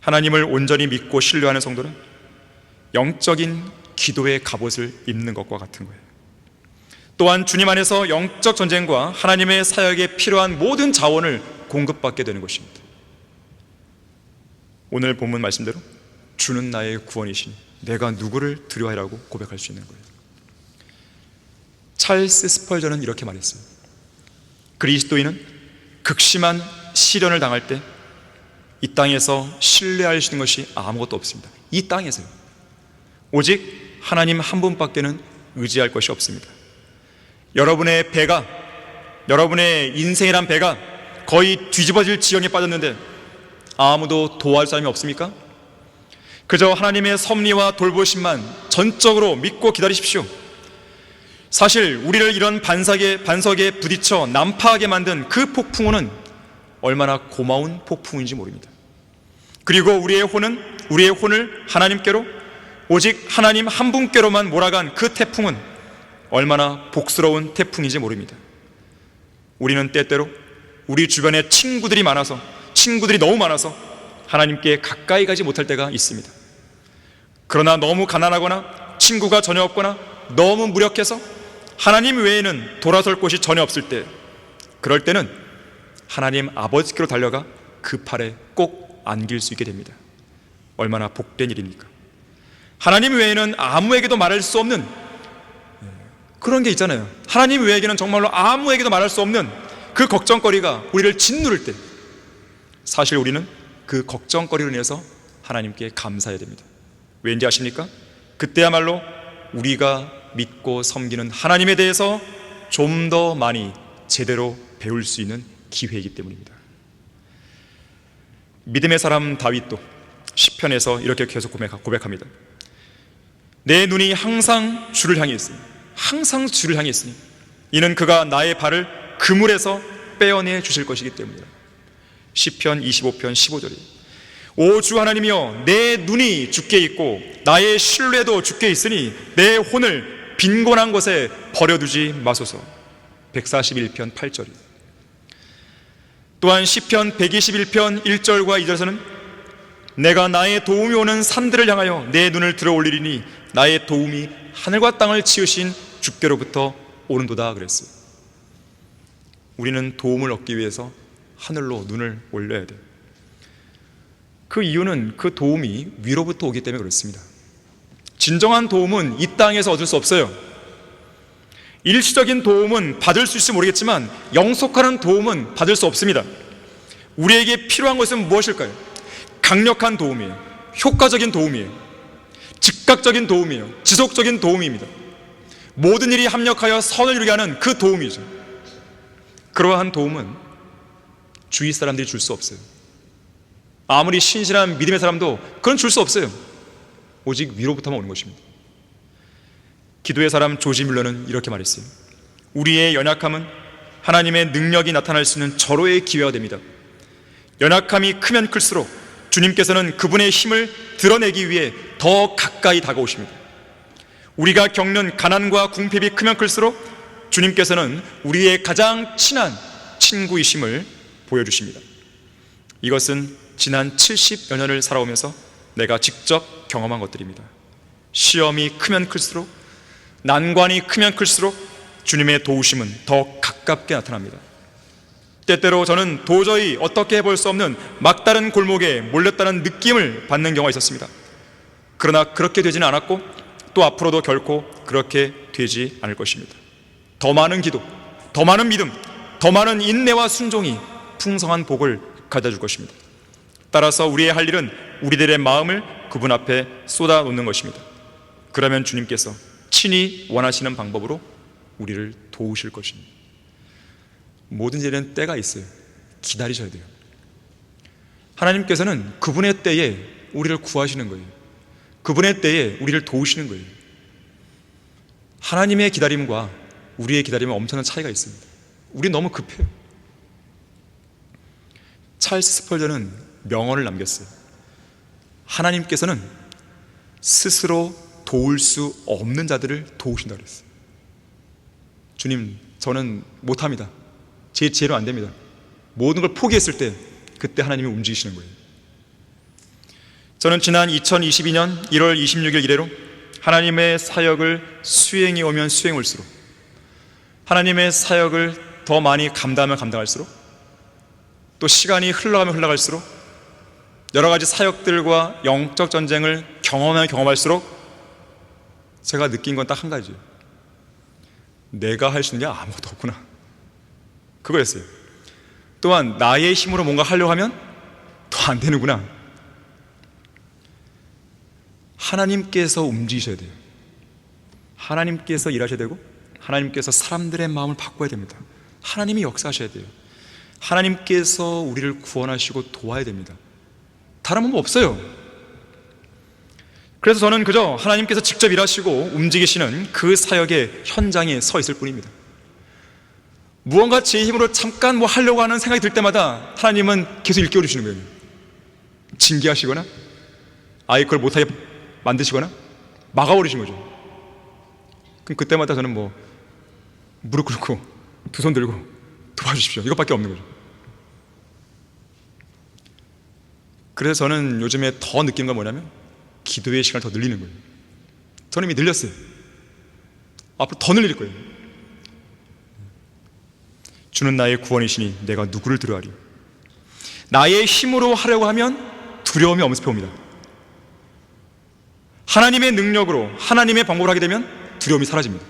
하나님을 온전히 믿고 신뢰하는 성도는 영적인 기도의 갑옷을 입는 것과 같은 거예요. 또한 주님 안에서 영적 전쟁과 하나님의 사역에 필요한 모든 자원을 공급받게 되는 것입니다. 오늘 본문 말씀대로 주는 나의 구원이시니 내가 누구를 두려워하라고 고백할 수 있는 거예요. 찰스 스펄전은 이렇게 말했어요. 그리스도인은 극심한 시련을 당할 때 이 땅에서 신뢰할 수 있는 것이 아무것도 없습니다. 이 땅에서요. 오직 하나님 한 분밖에는 의지할 것이 없습니다. 여러분의 배가, 여러분의 인생이란 배가 거의 뒤집어질 지경에 빠졌는데 아무도 도와줄 사람이 없습니까? 그저 하나님의 섭리와 돌보심만 전적으로 믿고 기다리십시오. 사실 우리를 이런 반석에 부딪혀 난파하게 만든 그 폭풍우는 얼마나 고마운 폭풍인지 모릅니다. 그리고 우리의 혼을 하나님께로, 오직 하나님 한 분께로만 몰아간 그 태풍은 얼마나 복스러운 태풍인지 모릅니다. 우리는 때때로 우리 주변에 친구들이 너무 많아서 하나님께 가까이 가지 못할 때가 있습니다. 그러나 너무 가난하거나 친구가 전혀 없거나 너무 무력해서 하나님 외에는 돌아설 곳이 전혀 없을 때, 그럴 때는 하나님 아버지께로 달려가 그 팔에 꼭 안길 수 있게 됩니다. 얼마나 복된 일입니까? 하나님 외에는 아무에게도 말할 수 없는 그런 게 있잖아요. 하나님 외에게는 정말로 아무에게도 말할 수 없는 그 걱정거리가 우리를 짓누를 때, 사실 우리는 그 걱정거리로 인해서 하나님께 감사해야 됩니다. 왠지 아십니까? 그때야말로 우리가 믿고 섬기는 하나님에 대해서 좀 더 많이 제대로 배울 수 있는 기회이기 때문입니다. 믿음의 사람 다윗도 시편에서 이렇게 계속 고백합니다. 내 눈이 항상 주를 향해 있으니, 항상 주를 향해 있으니 이는 그가 나의 발을 그물에서 빼어내 주실 것이기 때문이다. 시편 25편 15절이 오 주 하나님이여, 내 눈이 주께 있고 나의 신뢰도 주께 있으니 내 혼을 빈곤한 곳에 버려두지 마소서. 141편 8절이 또한 시편 121편 1절과 2절에서는 내가 나의 도움이 오는 산들을 향하여 내 눈을 들어 올리리니 나의 도움이 하늘과 땅을 지으신 주께로부터 오는도다 그랬어요. 우리는 도움을 얻기 위해서 하늘로 눈을 올려야 돼요. 그 이유는 그 도움이 위로부터 오기 때문에 그렇습니다. 진정한 도움은 이 땅에서 얻을 수 없어요. 일시적인 도움은 받을 수 있을지 모르겠지만 영속하는 도움은 받을 수 없습니다. 우리에게 필요한 것은 무엇일까요? 강력한 도움이에요. 효과적인 도움이에요. 즉각적인 도움이에요. 지속적인 도움입니다. 모든 일이 합력하여 선을 이루게 하는 그 도움이죠. 그러한 도움은 주위 사람들이 줄 수 없어요. 아무리 신실한 믿음의 사람도 그건 줄 수 없어요. 오직 위로부터만 오는 것입니다. 기도의 사람 조지 뮬러는 이렇게 말했어요. 우리의 연약함은 하나님의 능력이 나타날 수 있는 절호의 기회가 됩니다. 연약함이 크면 클수록 주님께서는 그분의 힘을 드러내기 위해 더 가까이 다가오십니다. 우리가 겪는 가난과 궁핍이 크면 클수록 주님께서는 우리의 가장 친한 친구이심을 보여주십니다. 이것은 지난 70여 년을 살아오면서 내가 직접 경험한 것들입니다. 시험이 크면 클수록, 난관이 크면 클수록 주님의 도우심은 더 가깝게 나타납니다. 때때로 저는 도저히 어떻게 해볼 수 없는 막다른 골목에 몰렸다는 느낌을 받는 경우가 있었습니다. 그러나 그렇게 되지는 않았고 또 앞으로도 결코 그렇게 되지 않을 것입니다. 더 많은 기도, 더 많은 믿음, 더 많은 인내와 순종이 풍성한 복을 가져다 줄 것입니다. 따라서 우리의 할 일은 우리들의 마음을 그분 앞에 쏟아 놓는 것입니다. 그러면 주님께서 친히 원하시는 방법으로 우리를 도우실 것입니다. 모든 일에는 때가 있어요. 기다리셔야 돼요. 하나님께서는 그분의 때에 우리를 구하시는 거예요. 그분의 때에 우리를 도우시는 거예요. 하나님의 기다림과 우리의 기다림은 엄청난 차이가 있습니다. 우리 너무 급해요. 찰스 스펄전은 명언을 남겼어요. 하나님께서는 스스로 도울 수 없는 자들을 도우신다고 그랬어요. 주님, 저는 못합니다. 제 지혜로 안 됩니다. 모든 걸 포기했을 때 그때 하나님이 움직이시는 거예요. 저는 지난 2022년 1월 26일 이래로 하나님의 사역을 수행이 오면 수행 올수록, 하나님의 사역을 더 많이 감당하면 감당할수록, 또 시간이 흘러가면 흘러갈수록, 여러 가지 사역들과 영적 전쟁을 경험하면 경험할수록 제가 느낀 건 딱 한 가지예요. 내가 할 수 있는 게 아무것도 없구나. 그거였어요. 또한 나의 힘으로 뭔가 하려고 하면 더 안 되는구나. 하나님께서 움직이셔야 돼요. 하나님께서 일하셔야 되고, 하나님께서 사람들의 마음을 바꿔야 됩니다. 하나님이 역사하셔야 돼요. 하나님께서 우리를 구원하시고 도와야 됩니다. 다른 방법 없어요. 그래서 저는 그저 하나님께서 직접 일하시고 움직이시는 그 사역의 현장에 서 있을 뿐입니다. 무언가 제 힘으로 잠깐 뭐 하려고 하는 생각이 들 때마다 하나님은 계속 일깨워 주시는 거예요. 징계하시거나 아예 그걸 못하게 만드시거나 막아버리신 거죠. 그럼 그때마다 저는 뭐 무릎 꿇고 두 손 들고 도와주십시오, 이것밖에 없는 거죠. 그래서 저는 요즘에 더 느끼는 건 뭐냐면 기도의 시간을 더 늘리는 거예요. 저는 이미 늘렸어요. 앞으로 더 늘릴 거예요. 주는 나의 구원이시니 내가 누구를 두려워하리. 나의 힘으로 하려고 하면 두려움이 엄습해 옵니다. 하나님의 능력으로, 하나님의 방법으로 하게 되면 두려움이 사라집니다.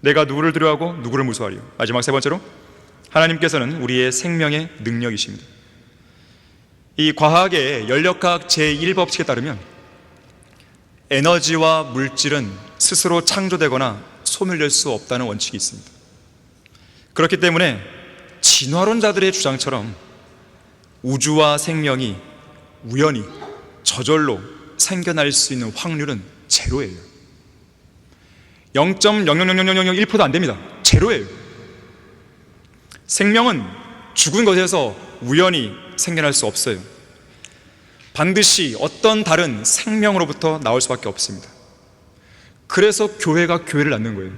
내가 누구를 두려워하고 누구를 무서워하리요. 마지막 세 번째로, 하나님께서는 우리의 생명의 능력이십니다. 이 과학의 연력학 제1법칙에 따르면 에너지와 물질은 스스로 창조되거나 소멸될 수 없다는 원칙이 있습니다. 그렇기 때문에 진화론자들의 주장처럼 우주와 생명이 우연히 저절로 생겨날 수 있는 확률은 제로예요. 0.0000001%도 안 됩니다. 제로예요. 생명은 죽은 것에서 우연히 생겨날 수 없어요. 반드시 어떤 다른 생명으로부터 나올 수밖에 없습니다. 그래서 교회가 교회를 낳는 거예요.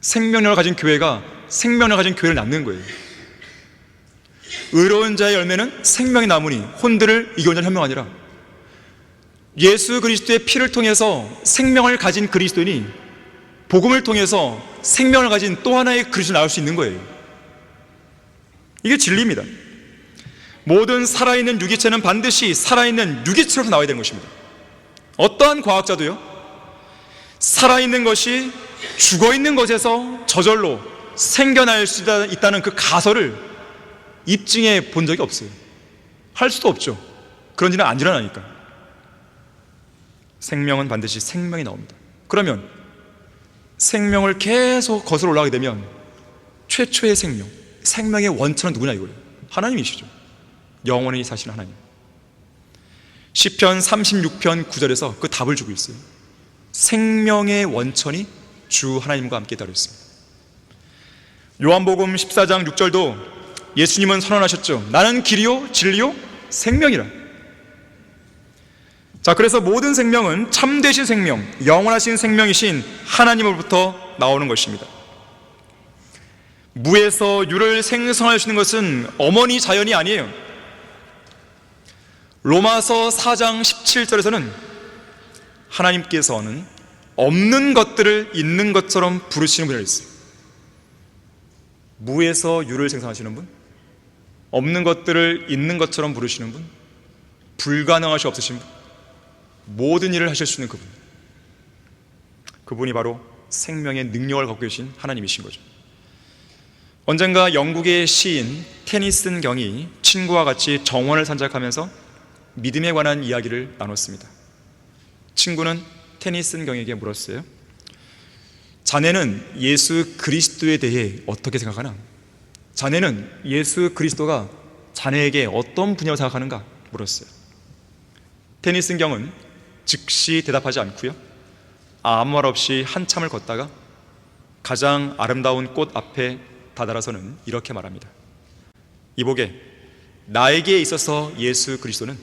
생명력을 가진 교회가 생명력을 가진 교회를 낳는 거예요. 의로운 자의 열매는 생명이 나무니 혼들을 이겨온 자는 현명하니라. 예수 그리스도의 피를 통해서 생명을 가진 그리스도인이 복음을 통해서 생명을 가진 또 하나의 그리스도를 낳을 수 있는 거예요. 이게 진리입니다. 모든 살아있는 유기체는 반드시 살아있는 유기체로서 나와야 되는 것입니다. 어떠한 과학자도요, 살아있는 것이 죽어있는 것에서 저절로 생겨날 수 있다는 그 가설을 입증해 본 적이 없어요. 할 수도 없죠. 그런 일은 안 일어나니까. 생명은 반드시 생명이 나옵니다. 그러면 생명을 계속 거슬러 올라가게 되면 최초의 생명, 생명의 원천은 누구냐 이거예요. 하나님이시죠. 영원히 사시는 하나님. 시편 36편 9절에서 그 답을 주고 있어요. 생명의 원천이 주 하나님과 함께 따로 있습니다. 요한복음 14장 6절도 예수님은 선언하셨죠. 나는 길이요 진리요 생명이라. 자, 그래서 모든 생명은 참되신 생명, 영원하신 생명이신 하나님으로부터 나오는 것입니다. 무에서 유를 생성하시는 것은 어머니 자연이 아니에요. 로마서 4장 17절에서는 하나님께서는 없는 것들을 있는 것처럼 부르시는 분이 있어요. 무에서 유를 생산하시는 분, 없는 것들을 있는 것처럼 부르시는 분, 불가능하시 없으신 분, 모든 일을 하실 수 있는 그분, 그분이 바로 생명의 능력을 갖고 계신 하나님이신 거죠. 언젠가 영국의 시인 테니슨 경이 친구와 같이 정원을 산책하면서 믿음에 관한 이야기를 나눴습니다. 친구는 테니슨 경에게 물었어요. 자네는 예수 그리스도에 대해 어떻게 생각하나? 자네는 예수 그리스도가 자네에게 어떤 분이라고 생각하는가? 물었어요. 테니슨 경은 즉시 대답하지 않고요, 아무 말 없이 한참을 걷다가 가장 아름다운 꽃 앞에 다다라서는 이렇게 말합니다. 이보게, 나에게 있어서 예수 그리스도는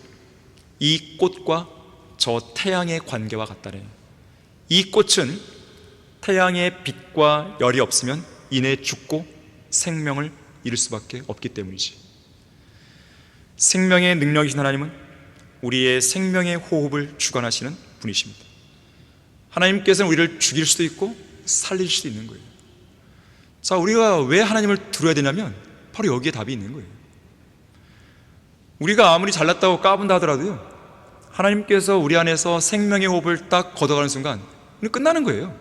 이 꽃과 저 태양의 관계와 같다네. 이 꽃은 태양의 빛과 열이 없으면 이내 죽고 생명을 잃을 수밖에 없기 때문이지. 생명의 능력이신 하나님은 우리의 생명의 호흡을 주관하시는 분이십니다. 하나님께서는 우리를 죽일 수도 있고 살릴 수도 있는 거예요. 자, 우리가 왜 하나님을 두려워야 되냐면 바로 여기에 답이 있는 거예요. 우리가 아무리 잘났다고 까분다 하더라도요, 하나님께서 우리 안에서 생명의 호흡을 딱 걷어가는 순간 끝나는 거예요.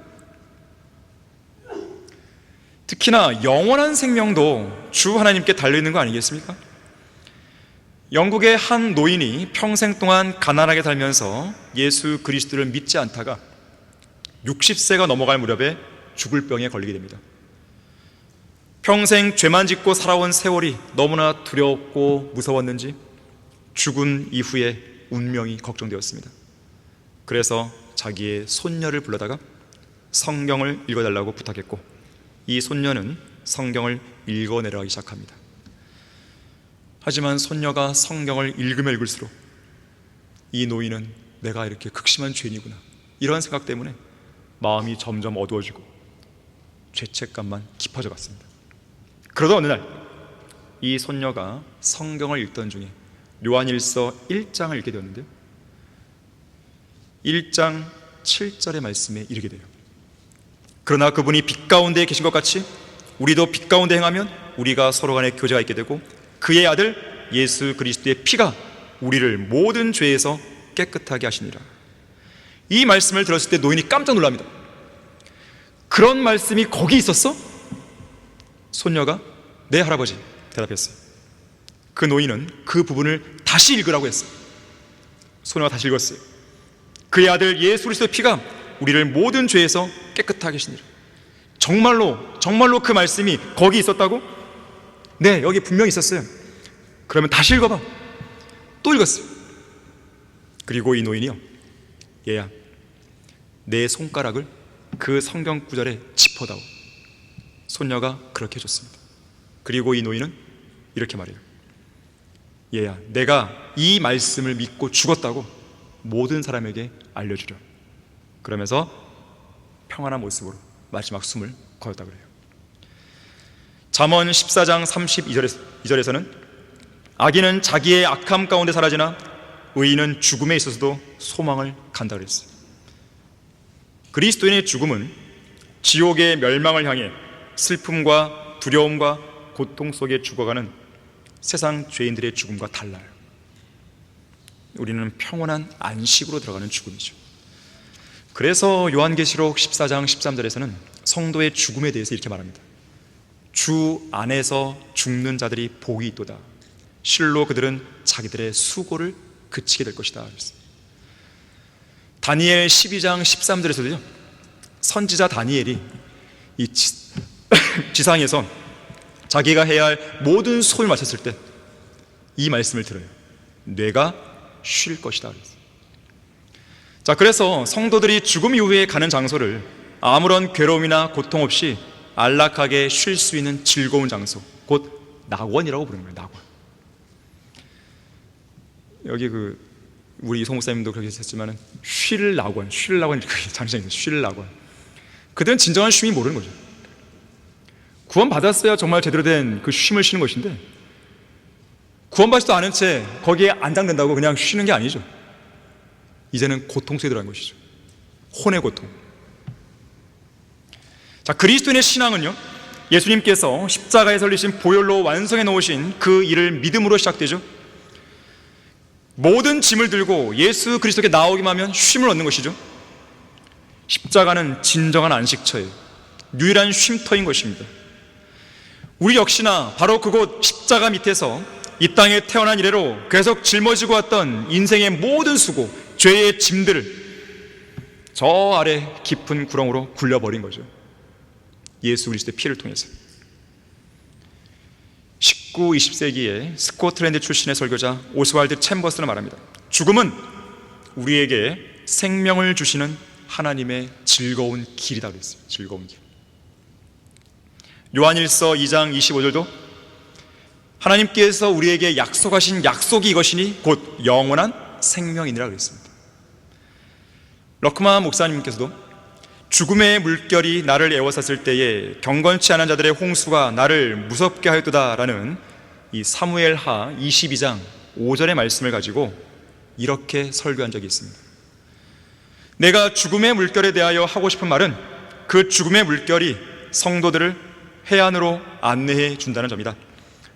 특히나 영원한 생명도 주 하나님께 달려있는 거 아니겠습니까? 영국의 한 노인이 평생 동안 가난하게 살면서 예수 그리스도를 믿지 않다가 60세가 넘어갈 무렵에 죽을 병에 걸리게 됩니다. 평생 죄만 짓고 살아온 세월이 너무나 두렵고 무서웠는지 죽은 이후에 운명이 걱정되었습니다. 그래서 자기의 손녀를 불러다가 성경을 읽어달라고 부탁했고, 이 손녀는 성경을 읽어내려가기 시작합니다. 하지만 손녀가 성경을 읽으면 읽을수록 이 노인은 내가 이렇게 극심한 죄인이구나, 이런 생각 때문에 마음이 점점 어두워지고 죄책감만 깊어져 갔습니다. 그러다 어느 날 이 손녀가 성경을 읽던 중에 요한일서 1장을 읽게 되었는데요, 1장 7절의 말씀에 이르게 돼요. 그러나 그분이 빛 가운데 계신 것 같이 우리도 빛 가운데 행하면 우리가 서로 간에 교제가 있게 되고 그의 아들 예수 그리스도의 피가 우리를 모든 죄에서 깨끗하게 하시니라. 이 말씀을 들었을 때 노인이 깜짝 놀랍니다. 그런 말씀이 거기 있었어? 손녀가 네 할아버지 대답했어요. 그 노인은 그 부분을 다시 읽으라고 했어요. 손녀가 다시 읽었어요. 그의 아들 예수 그리스도의 피가 우리를 모든 죄에서 깨끗하게 하시니라. 정말로 그 말씀이 거기 있었다고? 네, 여기 분명히 있었어요. 그러면 다시 읽어봐. 또 읽었어요. 그리고 이 노인이요, 얘야, 내 손가락을 그 성경 구절에 짚어다오. 손녀가 그렇게 해줬습니다. 그리고 이 노인은 이렇게 말해요. 얘야, 내가 이 말씀을 믿고 죽었다고 모든 사람에게 알려주려. 그러면서 평안한 모습으로 마지막 숨을 거뒀다 그래요. 잠언 14장 32절에서는 악인은 자기의 악함 가운데 사라지나 의인은 죽음에 있어서도 소망을 간다 그랬어요. 그리스도인의 죽음은 지옥의 멸망을 향해 슬픔과 두려움과 고통 속에 죽어가는 세상 죄인들의 죽음과 달라요. 우리는 평온한 안식으로 들어가는 죽음이죠. 그래서 요한계시록 14장 13절에서는 성도의 죽음에 대해서 이렇게 말합니다. 주 안에서 죽는 자들이 복이 있도다. 실로 그들은 자기들의 수고를 그치게 될 것이다. 다니엘 12장 13절에서도요, 선지자 다니엘이 이 지상에서 자기가 해야 할 모든 소임을 마쳤을 때 이 말씀을 들어요. 뇌가 쉴 것이다. 자, 그래서 성도들이 죽음 이후에 가는 장소를 아무런 괴로움이나 고통 없이 안락하게 쉴 수 있는 즐거운 장소, 곧 낙원이라고 부르는 거예요. 낙원. 여기 우리 이성 목사님도 그렇게 했지만은 쉴 낙원 이렇게 장점이 있어요. 쉴 낙원. 그들은 진정한 쉼이 모르는 거죠. 구원 받았어야 정말 제대로 된 그 쉼을 쉬는 것인데, 구원받지도 않은 채 거기에 안장된다고 그냥 쉬는 게 아니죠. 이제는 고통 속에 들어간 것이죠. 혼의 고통. 자, 그리스도인의 신앙은요, 예수님께서 십자가에 설리신 보혈로 완성해 놓으신 그 일을 믿음으로 시작되죠. 모든 짐을 들고 예수 그리스도께 나오기만 하면 쉼을 얻는 것이죠. 십자가는 진정한 안식처예요. 유일한 쉼터인 것입니다. 우리 역시나 바로 그곳 십자가 밑에서 이 땅에 태어난 이래로 계속 짊어지고 왔던 인생의 모든 수고, 죄의 짐들을 저 아래 깊은 구렁으로 굴려버린 거죠. 예수 그리스도의 피를 통해서. 19, 20세기에 스코틀랜드 출신의 설교자 오스왈드 챔버스는 말합니다. 죽음은 우리에게 생명을 주시는 하나님의 즐거운 길이다 그랬어요. 즐거운 길. 요한일서 2장 25절도 하나님께서 우리에게 약속하신 약속이 이것이니 곧 영원한 생명이니라 그랬습니다. 러크만 목사님께서도 죽음의 물결이 나를 에워쌌을 때에 경건치 않은 자들의 홍수가 나를 무섭게 하였도다라는 이 사무엘하 22장 5절의 말씀을 가지고 이렇게 설교한 적이 있습니다. 내가 죽음의 물결에 대하여 하고 싶은 말은 그 죽음의 물결이 성도들을 해안으로 안내해 준다는 점이다.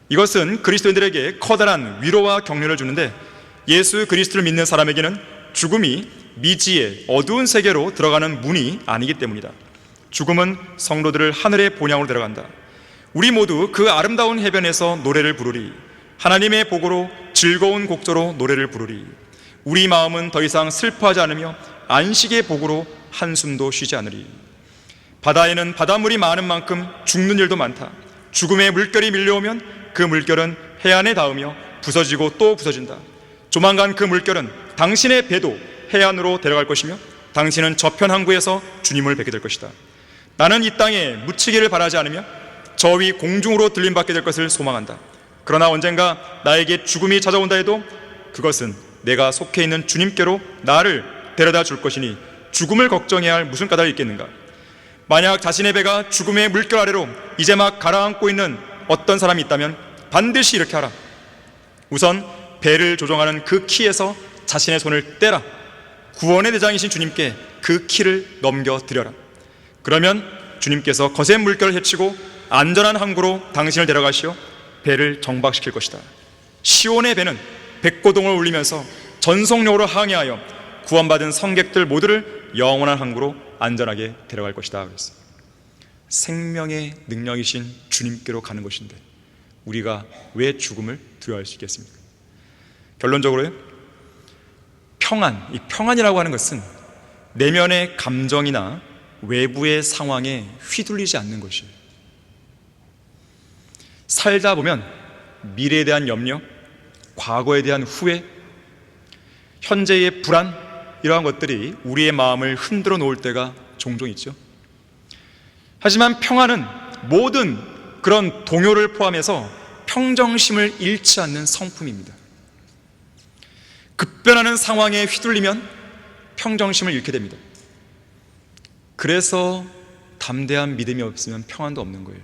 이것은 그리스도인들에게 커다란 위로와 격려를 주는데 예수 그리스도를 믿는 사람에게는 죽음이 미지의 어두운 세계로 들어가는 문이 아니기 때문이다. 죽음은 성도들을 하늘의 본향으로 데려간다. 우리 모두 그 아름다운 해변에서 노래를 부르리. 하나님의 복으로 즐거운 곡조로 노래를 부르리. 우리 마음은 더 이상 슬퍼하지 않으며 안식의 복으로 한숨도 쉬지 않으리. 바다에는 바닷물이 많은 만큼 죽는 일도 많다. 죽음의 물결이 밀려오면 그 물결은 해안에 닿으며 부서지고 또 부서진다. 조만간 그 물결은 당신의 배도 해안으로 데려갈 것이며 당신은 저편 항구에서 주님을 뵙게 될 것이다. 나는 이 땅에 묻히기를 바라지 않으며 저 위 공중으로 들림받게 될 것을 소망한다. 그러나 언젠가 나에게 죽음이 찾아온다 해도 그것은 내가 속해 있는 주님께로 나를 데려다 줄 것이니 죽음을 걱정해야 할 무슨 까닭이 있겠는가. 만약 자신의 배가 죽음의 물결 아래로 이제 막 가라앉고 있는 어떤 사람이 있다면 반드시 이렇게 하라. 우선 배를 조종하는 그 키에서 자신의 손을 떼라. 구원의 대장이신 주님께 그 키를 넘겨드려라. 그러면 주님께서 거센 물결을 헤치고 안전한 항구로 당신을 데려가시어 배를 정박시킬 것이다. 시온의 배는 백고동을 울리면서 전속력으로 항해하여 구원받은 성객들 모두를 영원한 항구로 안전하게 데려갈 것이다 그랬어요. 생명의 능력이신 주님께로 가는 것인데 우리가 왜 죽음을 두려워할 수 있겠습니까? 결론적으로요, 이 평안이라고 하는 것은 내면의 감정이나 외부의 상황에 휘둘리지 않는 것이에요. 살다 보면 미래에 대한 염려, 과거에 대한 후회, 현재의 불안, 이러한 것들이 우리의 마음을 흔들어 놓을 때가 종종 있죠. 하지만 평안은 모든 그런 동요를 포함해서 평정심을 잃지 않는 성품입니다. 급변하는 상황에 휘둘리면 평정심을 잃게 됩니다. 그래서 담대한 믿음이 없으면 평안도 없는 거예요.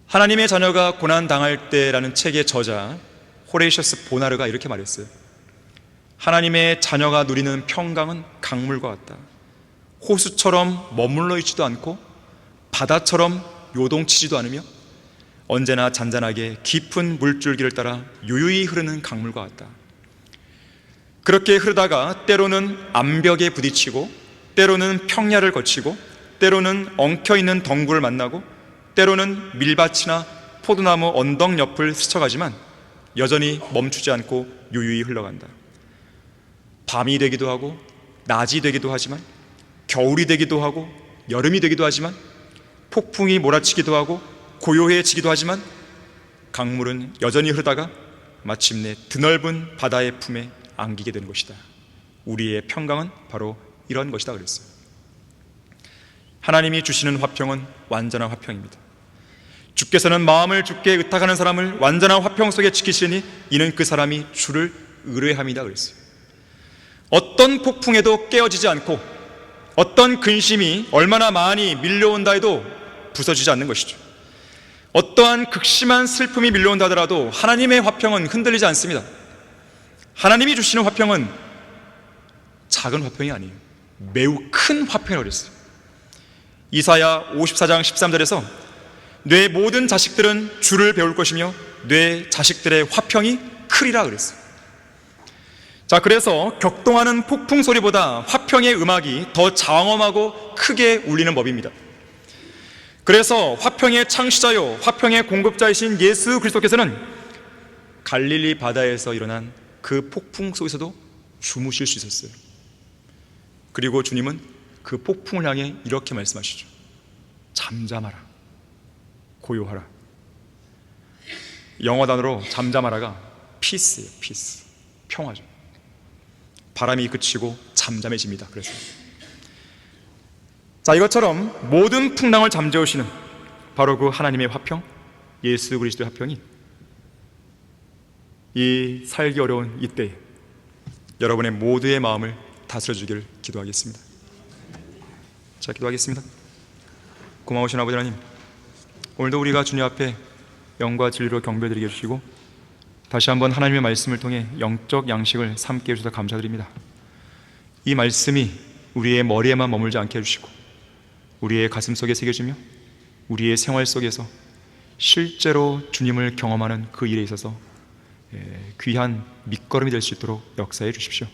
하나님의 자녀가 고난당할 때라는 책의 저자 호레이셔스 보나르가 이렇게 말했어요. 하나님의 자녀가 누리는 평강은 강물과 같다. 호수처럼 머물러 있지도 않고 바다처럼 요동치지도 않으며 언제나 잔잔하게 깊은 물줄기를 따라 유유히 흐르는 강물과 같다. 그렇게 흐르다가 때로는 암벽에 부딪히고 때로는 평야를 거치고 때로는 엉켜있는 덩굴을 만나고 때로는 밀밭이나 포도나무 언덕 옆을 스쳐가지만 여전히 멈추지 않고 유유히 흘러간다. 밤이 되기도 하고 낮이 되기도 하지만 겨울이 되기도 하고 여름이 되기도 하지만 폭풍이 몰아치기도 하고 고요해지기도 하지만 강물은 여전히 흐르다가 마침내 드넓은 바다의 품에 안기게 되는 것이다. 우리의 평강은 바로 이런 것이다 그랬어요. 하나님이 주시는 화평은 완전한 화평입니다. 주께서는 마음을 주께 의탁하는 사람을 완전한 화평 속에 지키시니 이는 그 사람이 주를 의뢰함이다 그랬어요. 어떤 폭풍에도 깨어지지 않고 어떤 근심이 얼마나 많이 밀려온다 해도 부서지지 않는 것이죠. 어떠한 극심한 슬픔이 밀려온다 하더라도 하나님의 화평은 흔들리지 않습니다. 하나님이 주시는 화평은 작은 화평이 아니에요. 매우 큰 화평이라고 그랬어요. 이사야 54장 13절에서 내 모든 자식들은 주를 배울 것이며 내 자식들의 화평이 크리라 그랬어요. 자, 그래서 격동하는 폭풍 소리보다 화평의 음악이 더 장엄하고 크게 울리는 법입니다. 그래서 화평의 창시자요 화평의 공급자이신 예수 그리스도께서는 갈릴리 바다에서 일어난 그 폭풍 속에서도 주무실 수 있었어요. 그리고 주님은 그 폭풍을 향해 이렇게 말씀하시죠. 잠잠하라, 고요하라. 영어 단어로 잠잠하라가 피스예요. 피스, 평화죠. 바람이 그치고 잠잠해집니다. 그래서 자, 이것처럼 모든 풍랑을 잠재우시는 바로 그 하나님의 화평, 예수 그리스도의 화평이 이 살기 어려운 이때에 여러분의 모두의 마음을 다스려주기를 기도하겠습니다. 자, 기도하겠습니다. 고마우신 아버지 하나님, 오늘도 우리가 주님 앞에 영과 진리로 경배드리게 해주시고 다시 한번 하나님의 말씀을 통해 영적 양식을 삼게 해주셔서 감사드립니다. 이 말씀이 우리의 머리에만 머물지 않게 해주시고 우리의 가슴 속에 새겨지며 우리의 생활 속에서 실제로 주님을 경험하는 그 일에 있어서 귀한 밑거름이 될 수 있도록 역사해 주십시오.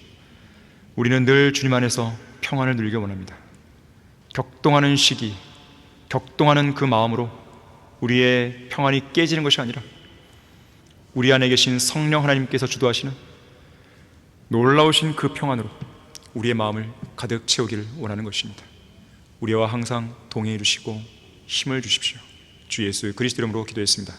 우리는 늘 주님 안에서 평안을 누리기 원합니다. 격동하는 시기, 격동하는 그 마음으로 우리의 평안이 깨지는 것이 아니라 우리 안에 계신 성령 하나님께서 주도하시는 놀라우신 그 평안으로 우리의 마음을 가득 채우기를 원하는 것입니다. 우리와 항상 동행해 주시고 힘을 주십시오. 주 예수 그리스도 이름으로 기도했습니다.